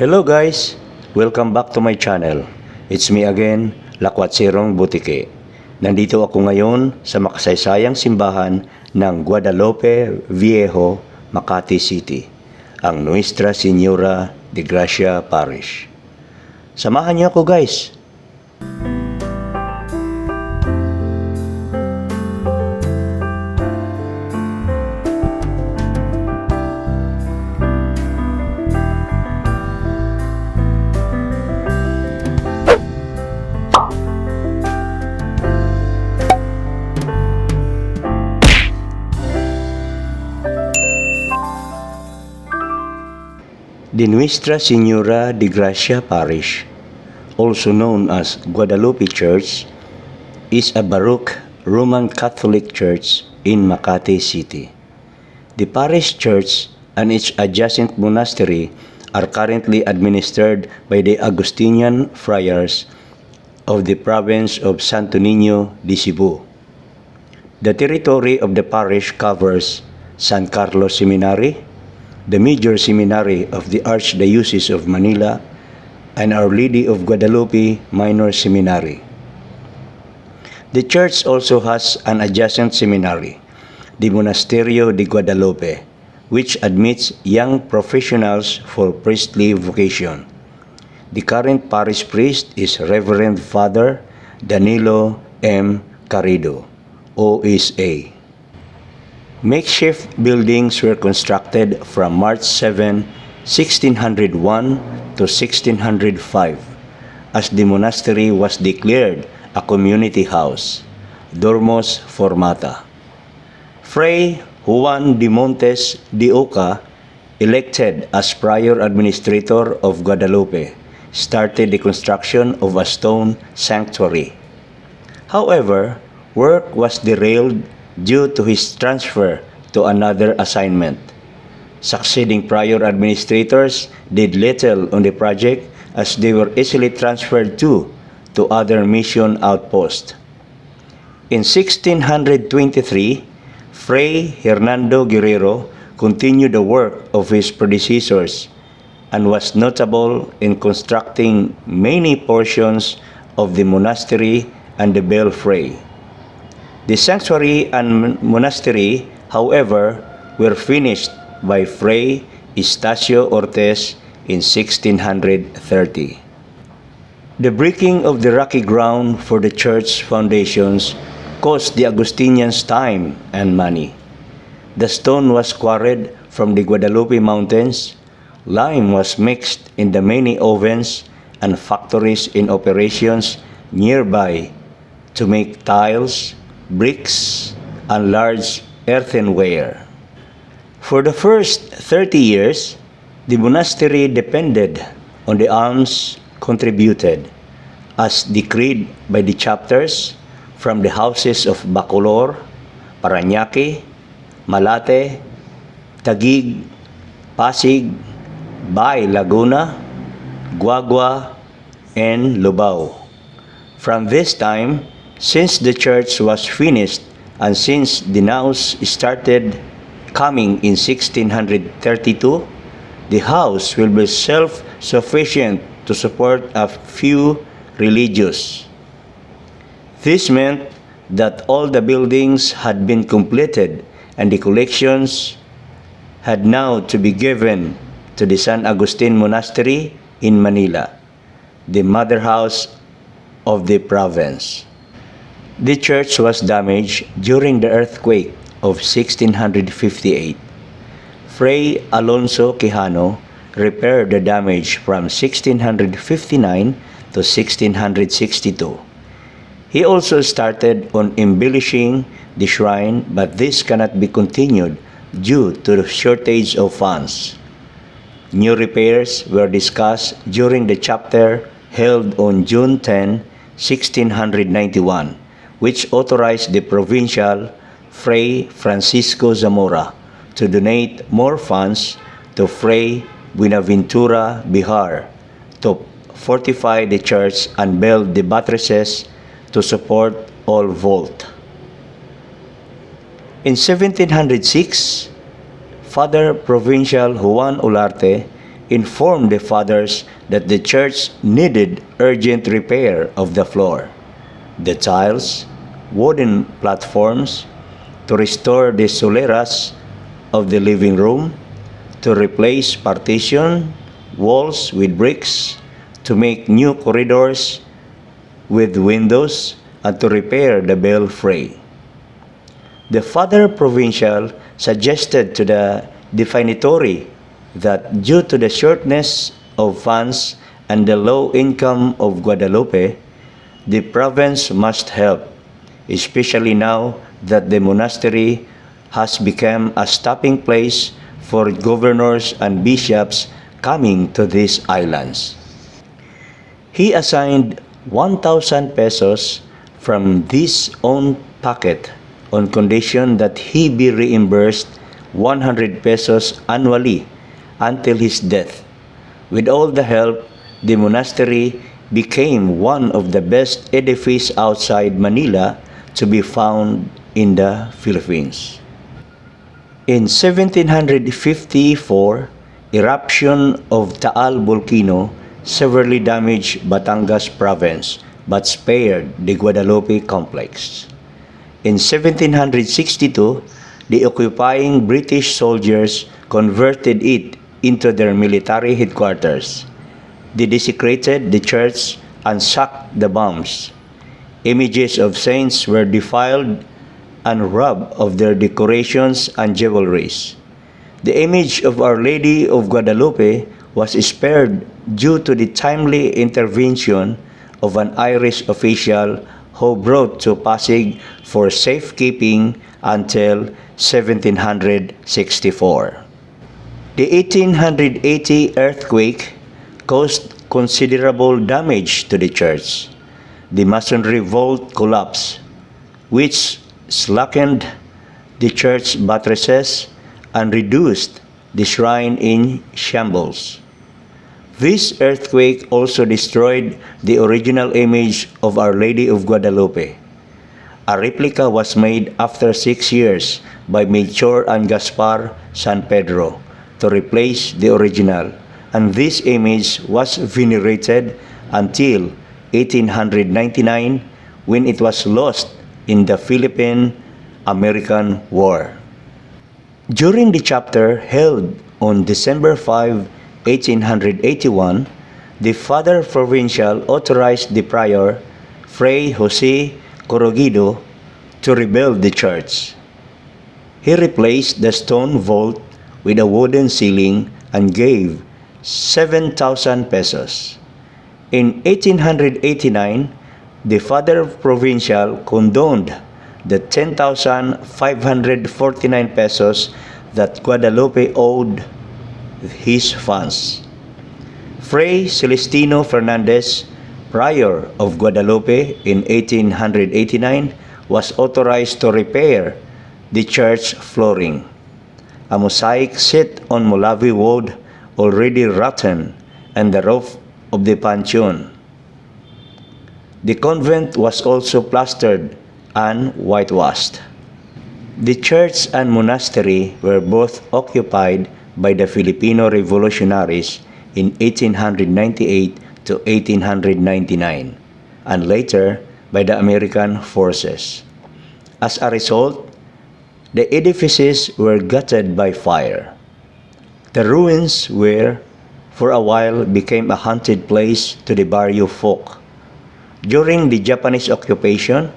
Hello guys! Welcome back to my channel. It's me again, Lakwatsirong Butike. Nandito ako ngayon sa makasaysayang simbahan ng Guadalupe, Viejo, Makati City, ang Nuestra, Señora de Gracia Parish. Samahan niyo ako guys! The Nuestra Señora de Gracia Parish, also known as Guadalupe Church, is a Baroque Roman Catholic church in Makati City. The parish church and its adjacent monastery are currently administered by the Augustinian friars of the province of Santo Niño de Cebu. The territory of the parish covers San Carlos Seminary, the major seminary of the Archdiocese of Manila, and Our Lady of Guadalupe Minor Seminary. The church also has an adjacent seminary, the Monasterio de Guadalupe, which admits young professionals for priestly vocation. The current parish priest is Reverend Father Danilo M. Carrido, OSA. Makeshift buildings were constructed from March 7, 1601 to 1605, as the monastery was declared a community house, Dormos Formata. Fray Juan de Montes de Oca, elected as prior administrator of Guadalupe, started the construction of a stone sanctuary. However, work was derailed due to his transfer to another assignment. Succeeding prior administrators did little on the project as they were easily transferred to other mission outposts. In 1623, Fray Hernando Guerrero continued the work of his predecessors and was notable in constructing many portions of the monastery and the belfry. The sanctuary and monastery, however, were finished by Fray Estacio Ortiz in 1630. The breaking of the rocky ground for the church foundations cost the Augustinians time and money. The stone was quarried from the Guadalupe Mountains, lime was mixed in the many ovens and factories in operations nearby to make tiles, bricks, and large earthenware. For the first 30 years, the monastery depended on the alms contributed, as decreed by the chapters from the houses of Bacolor, Parañaque, Malate, Taguig, Pasig, Bay Laguna, Guagua, and Lubao. From this time, since the church was finished and since the naos started coming in 1632, the house will be self-sufficient to support a few religious. This meant that all the buildings had been completed and the collections had now to be given to the San Agustin Monastery in Manila, the mother house of the province. The church was damaged during the earthquake of 1658. Fray Alonso Quijano repaired the damage from 1659 to 1662. He also started on embellishing the shrine, but this cannot be continued due to the shortage of funds. New repairs were discussed during the chapter held on June 10, 1691, which authorized the provincial Fray Francisco Zamora to donate more funds to Fray Buenaventura Bihar to fortify the church and build the buttresses to support all vault. In 1706, Father Provincial Juan Olarte informed the fathers that the church needed urgent repair of the floor, the tiles, wooden platforms, to restore the soleras of the living room, to replace partition walls with bricks, to make new corridors with windows, and to repair the belfry. The Father Provincial suggested to the definitory that due to the shortness of funds and the low income of Guadalupe, the province must help, especially now that the monastery has become a stopping place for governors and bishops coming to these islands. He assigned 1,000 pesos from his own pocket on condition that he be reimbursed 100 pesos annually until his death. With all the help, the monastery became one of the best edifices outside Manila to be found in the Philippines. In 1754, eruption of Taal volcano severely damaged Batangas province but spared the Guadalupe complex. In 1762, the occupying British soldiers converted it into their military headquarters. They desecrated the church and sacked the bombs. Images of saints were defiled and robbed of their decorations and jewelries. The image of Our Lady of Guadalupe was spared due to the timely intervention of an Irish official who brought to Pasig for safekeeping until 1764. The 1880 earthquake caused considerable damage to the church. The masonry vault collapsed, which slackened the church buttresses and reduced the shrine in shambles. This earthquake also destroyed the original image of Our Lady of Guadalupe. A replica was made after 6 years by Melchor and Gaspar San Pedro to replace the original, and this image was venerated until 1899 when it was lost in the Philippine-American War. During the chapter held on December 5, 1881, the Father Provincial authorized the prior, Fray Jose Corogido, to rebuild the church. He replaced the stone vault with a wooden ceiling and gave 7,000 pesos. In 1889, the Father Provincial condoned the 10,549 pesos that Guadalupe owed his funds. Fray Celestino Fernandez, prior of Guadalupe in 1889, was authorized to repair the church flooring. A mosaic set on Molavi wood already rotten and the roof of the pantheon. The convent was also plastered and whitewashed. The church and monastery were both occupied by the Filipino revolutionaries in 1898 to 1899, and later by the American forces. As a result, the edifices were gutted by fire. The ruins were, for a while, became a haunted place to the barrio folk. During the Japanese occupation,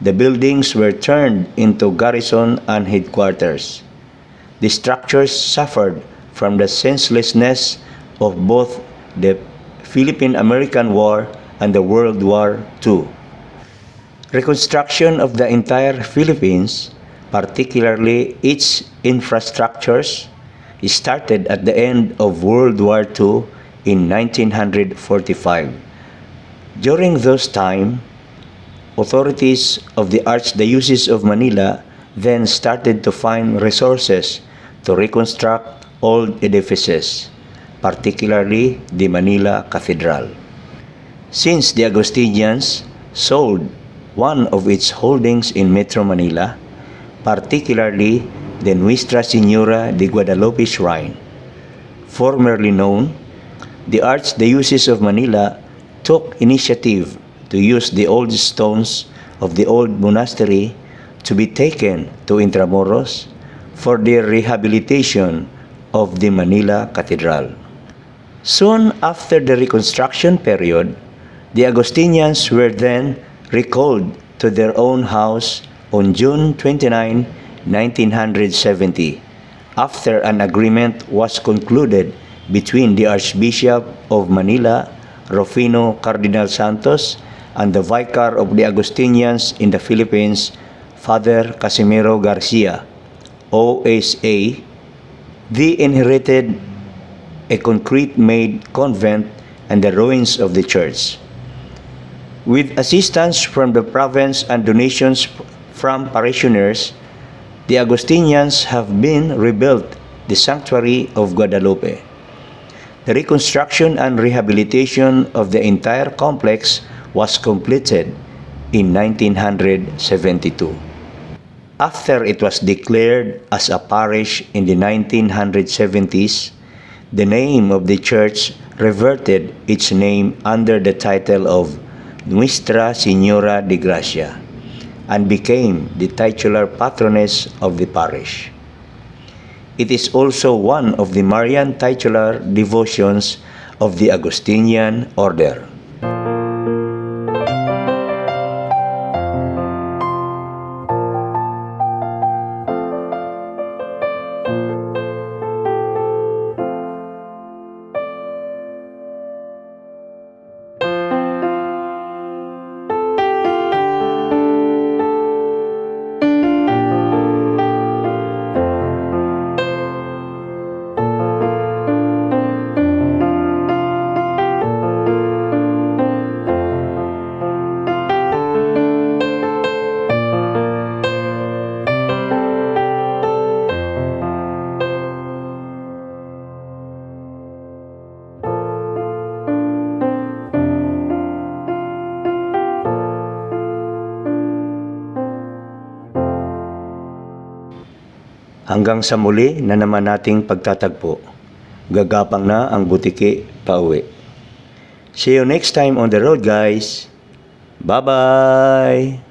the buildings were turned into garrison and headquarters. The structures suffered from the senselessness of both the Philippine-American War and the World War II. Reconstruction of the entire Philippines, particularly its infrastructures, started at the end of World War II in 1945. During those time, authorities of the Archdiocese of Manila then started to find resources to reconstruct old edifices, particularly the Manila Cathedral. Since the Agustinians sold one of its holdings in Metro Manila, particularly the Nuestra Señora de Guadalupe Shrine, formerly known, the Archdiocese of Manila took initiative to use the old stones of the old monastery to be taken to Intramuros for the rehabilitation of the Manila Cathedral. Soon after the reconstruction period, the Agustinians were then recalled to their own house on June 29, 1970, after an agreement was concluded between the Archbishop of Manila, Rufino Cardinal Santos, and the Vicar of the Agustinians in the Philippines, Father Casimiro Garcia, OSA. They inherited a concrete-made convent and the ruins of the church. With assistance from the province and donations from parishioners, the Agustinians have been rebuilt the sanctuary of Guadalupe. The reconstruction and rehabilitation of the entire complex was completed in 1972. After it was declared as a parish in the 1970s, the name of the church reverted its name under the title of Nuestra, Señora de Gracia, and became the titular patroness of the parish. It is also one of the Marian titular devotions of the Agustinian order. Hanggang sa muli na naman nating pagtatagpo. Gagapang na ang butiki pauwi. See you next time on the road, guys. Bye-bye!